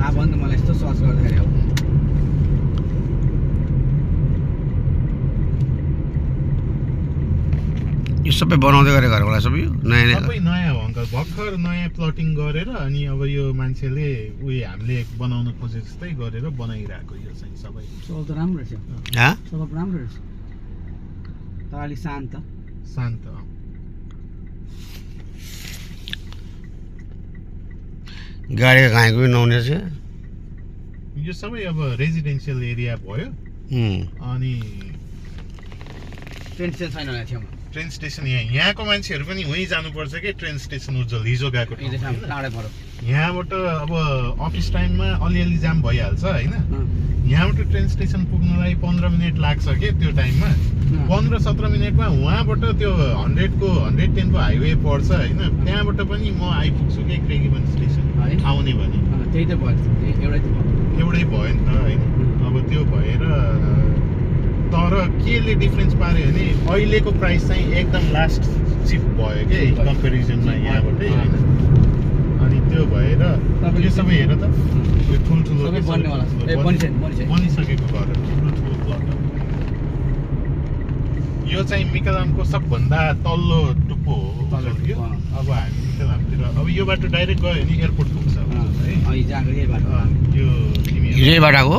थाहा भयो नि त मलाई यस्तो सर्च गर्दाखेरि अब यो सबै बनाउँदै गरेको घर होला सबै नयाँ सबै नयाँ हो अङ्कल भर्खर नयाँ प्लटिङ गरेर अनि अब यो मान्छेले उयो हामीले बनाउन खोजे जस्तै गरेर बनाइरहेको यो चाहिँ सबै चौल त राम्रो रहेछ हा चौल राम्रो रहेछ तर अलिक शान्त शान्त गाडीको घाँको पनि नहुने छ यो सबै अब रेजिडेन्सियल एरिया भयो अनि ट्रेन स्टेसन छैन होला छेउमा ट्रेन स्टेसन यहाँको मान्छेहरू पनि वहीँ जानुपर्छ कि ट्रेन स्टेसन उज्जवल हिजो गएको ठाउँ। टाढै पऱ्यो यहाँबाट अब अफिस टाइममा अलिअलि जाम भइहाल्छ होइन यहाँबाट ट्रेन स्टेसन पुग्नलाई 15 मिनट लाग्छ कि त्यो टाइममा 15-17 मिनटमा उहाँबाट त्यो 110 को हाइवे पर्छ होइन त्यहाँबाट पनि म आइपुग्छु कि क्रेगीवन स्टेसन आउने भने त्यही त भयो एउटै भयो नि त होइन अब त्यो भएर तर केले डिफ्रेन्स पार्यो भने अहिलेको प्राइस चाहिँ एकदम लास्ट चिप भयो कि कम्पेरिजनमा यहाँबाटै होइन अनि त्यो भएर यो सबै हेर त यो ठुल्ठुलो बनिसकेको घरहरू ठुलो प्लटहरू यो चाहिँ मिकलामको सबभन्दा तल्लो टुप्पो हो यो अब हामी मिकलामतिर अब यो बाटो डाइरेक्ट गयो भने एयरपोर्ट पुग्छ है यही बाटो यो यही बाटो हो